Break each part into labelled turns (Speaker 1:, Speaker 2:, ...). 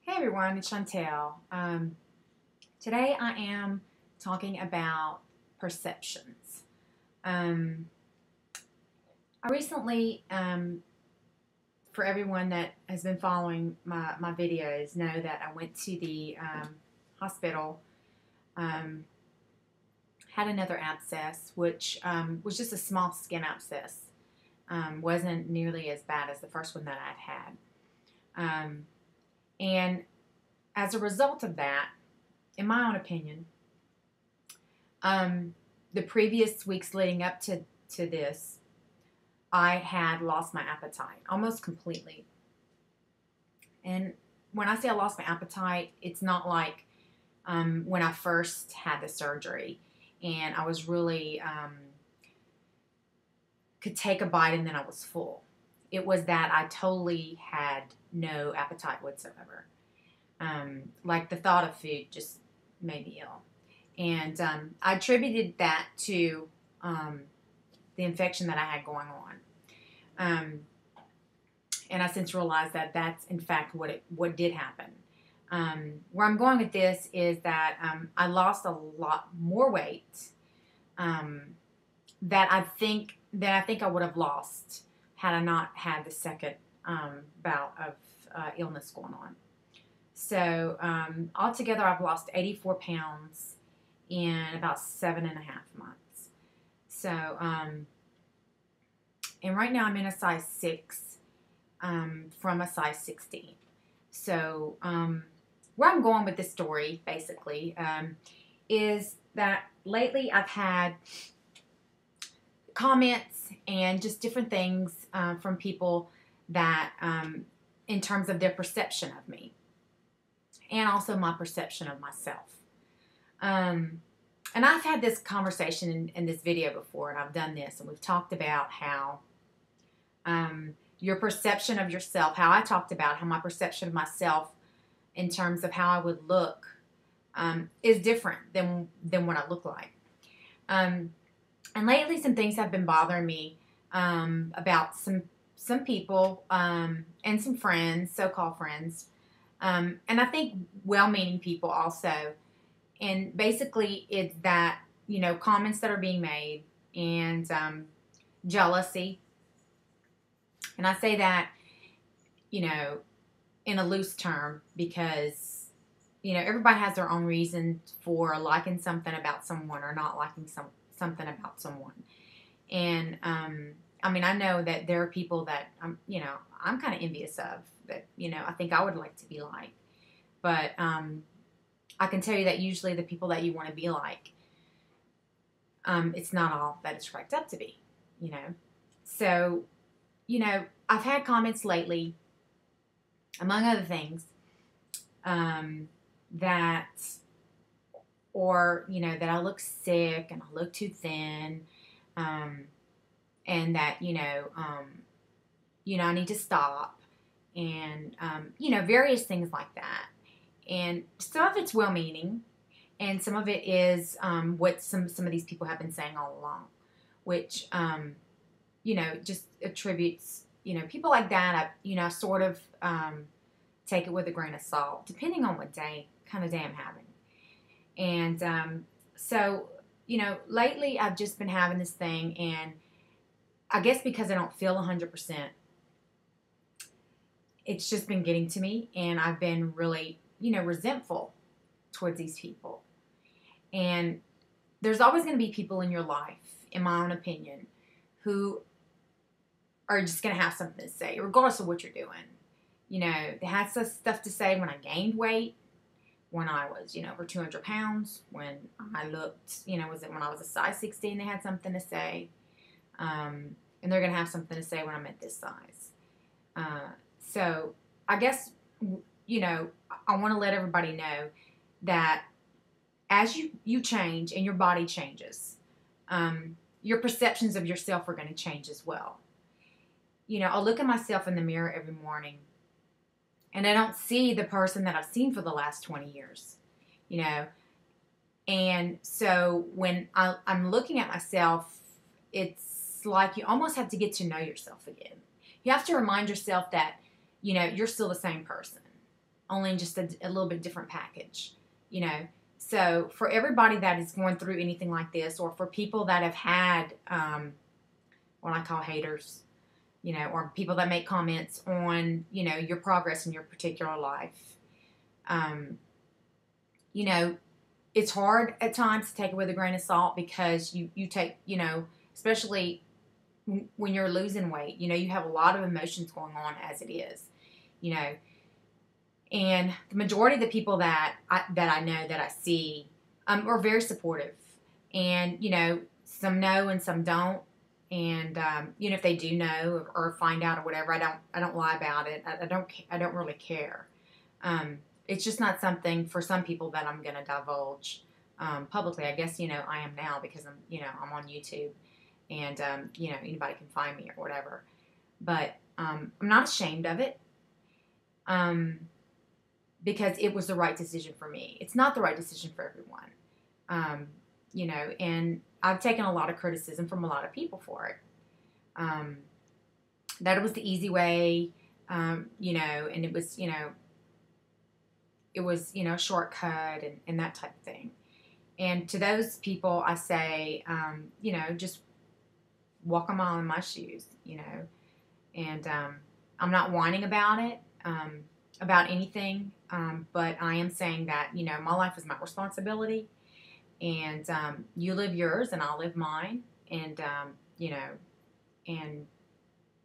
Speaker 1: Hey everyone, it's Chantel. Today I am talking about perceptions. I recently, for everyone that has been following my videos, know that I went to the hospital, had another abscess, which was just a small skin abscess. Wasn't nearly as bad as the first one that I'd had. And as a result of that, in my own opinion, the previous weeks leading up to this, I had lost my appetite almost completely. And when I say I lost my appetite, it's not like when I first had the surgery and I was really, could take a bite and then I was full. It was that I totally had no appetite whatsoever. Like the thought of food just made me ill. And I attributed that to the infection that I had going on. And I since realized that that's in fact what did happen. Where I'm going with this is that I lost a lot more weight that I think I would have lost had I not had the second bout of illness going on. So altogether, I've lost 84 pounds in about 7.5 months. So, and right now I'm in a size 6 from a size 16. So where I'm going with this story, basically, is that lately I've had comments and just different things from people that, in terms of their perception of me. And also my perception of myself. And I've had this conversation in this video before, and I've done this, and we've talked about how your perception of yourself, how I talked about how my perception of myself in terms of how I would look is different than what I look like. And lately some things have been bothering me about some people and some friends, so-called friends, and I think well-meaning people also. And basically it's that, you know, comments that are being made and jealousy. And I say that, you know, in a loose term because, you know, everybody has their own reason for liking something about someone or not liking something about someone. And, I mean, I know that there are people that, you know, I'm kind of envious of that, you know, I think I would like to be like. But I can tell you that usually the people that you want to be like, it's not all that it's cracked up to be, you know. So, you know, I've had comments lately, among other things, that, or, you know, that I look sick and I look too thin, and that, you know, I need to stop, and, you know, various things like that. And some of it's well-meaning, and some of it is what some of these people have been saying all along, which, you know, just attributes, you know, people like that, you know, sort of take it with a grain of salt, depending on what kind of day I'm having. And so, you know, lately I've just been having this thing, and I guess because I don't feel 100%, it's just been getting to me, and I've been really, you know, resentful towards these people. And there's always going to be people in your life, in my own opinion, who are just going to have something to say, regardless of what you're doing. You know, they had some stuff to say when I gained weight, when I was, you know, over 200 pounds, when I looked, you know, when I was a size 16, they had something to say. And they're going to have something to say when I'm at this size. So I guess, you know, I want to let everybody know that as you change and your body changes, your perceptions of yourself are going to change as well. You know, I'll look at myself in the mirror every morning, and I don't see the person that I've seen for the last 20 years, you know. And so when I'm looking at myself, it's like you almost have to get to know yourself again. You have to remind yourself that, you know, you're still the same person. only in just a little bit different package, you know. So for everybody that is going through anything like this, or for people that have had what I call haters, you know, or people that make comments on, you know, your progress in your particular life, you know, it's hard at times to take it with a grain of salt, because you take, you know, especially when you're losing weight, you know, you have a lot of emotions going on as it is, you know. And the majority of the people that I know, that I see, are very supportive. And, you know, some know and some don't. And, you know, if they do know or find out or whatever, I don't lie about it. I don't really care. It's just not something for some people that I'm going to divulge, publicly. I guess, you know, I am now, because I'm on YouTube, and, you know, anybody can find me or whatever. But, I'm not ashamed of it. Because it was the right decision for me. It's not the right decision for everyone. You know, and I've taken a lot of criticism from a lot of people for it. That it was the easy way, you know, and it was, you know, a shortcut and that type of thing. And to those people, I say, you know, just walk a mile in my shoes, you know. And I'm not whining about it, about anything, but I am saying that, you know, my life is my responsibility, and you live yours and I'll live mine, and, you know, and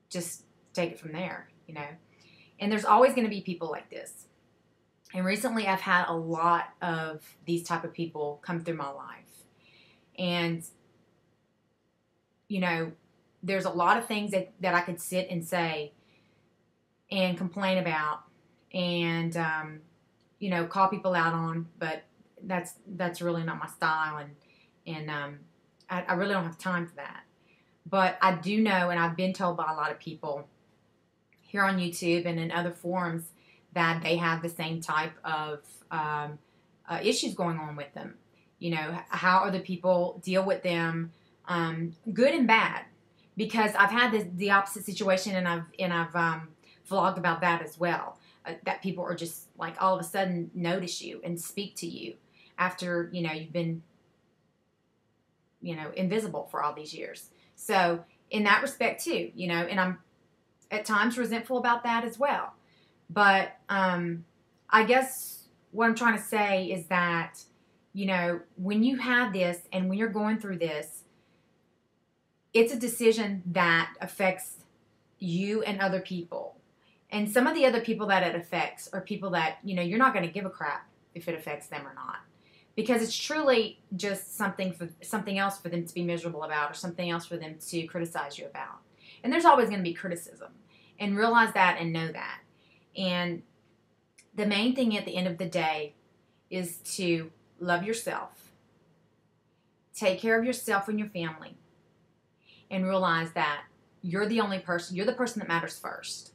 Speaker 1: just take it from there, you know. And there's always going to be people like this. And recently I've had a lot of these type of people come through my life. And, you know, there's a lot of things that I could sit and say and complain about, and, you know, call people out on, but that's really not my style, and I really don't have time for that. But I do know, and I've been told by a lot of people here on YouTube and in other forums, that they have the same type of issues going on with them. You know, how other people deal with them, good and bad. Because I've had the opposite situation, and I've vlogged about that as well. That people are just like all of a sudden notice you and speak to you after, you know, you've been, you know, invisible for all these years. So in that respect too, you know, and I'm at times resentful about that as well. But I guess what I'm trying to say is that, you know, when you have this and when you're going through this, it's a decision that affects you and other people. And some of the other people that it affects are people that, you know, you're not going to give a crap if it affects them or not. Because it's truly just something else for them to be miserable about, or something else for them to criticize you about. And there's always going to be criticism. And realize that and know that. And the main thing at the end of the day is to love yourself. Take care of yourself and your family. And realize that you're the person that matters first.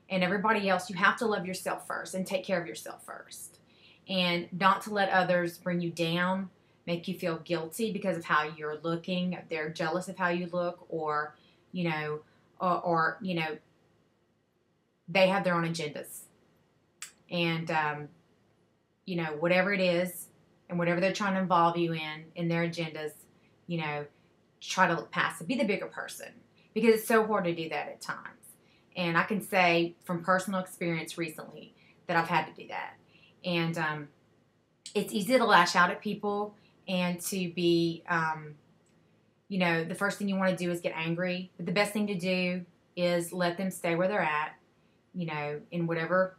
Speaker 1: And everybody else, you have to love yourself first and take care of yourself first. And not to let others bring you down, make you feel guilty because of how you're looking. They're jealous of how you look, or, you know, or you know, they have their own agendas. And, you know, whatever it is and whatever they're trying to involve you in their agendas, you know, try to look past it. Be the bigger person, because it's so hard to do that at times. And I can say from personal experience recently that I've had to do that. And it's easy to lash out at people and to be, you know, the first thing you want to do is get angry. But the best thing to do is let them stay where they're at, you know, in whatever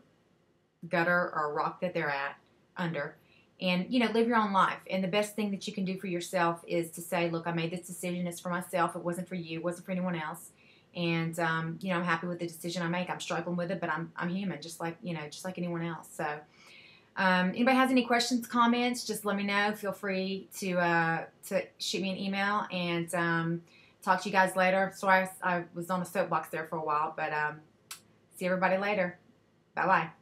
Speaker 1: gutter or rock that they're at under. And, you know, live your own life. And the best thing that you can do for yourself is to say, look, I made this decision. It's for myself. It wasn't for you. It wasn't for anyone else. And, you know, I'm happy with the decision I make. I'm struggling with it, but I'm human, just like anyone else. So, anybody has any questions, comments, just let me know. Feel free to shoot me an email, and talk to you guys later. Sorry, I was on a soapbox there for a while, but see everybody later. Bye-bye.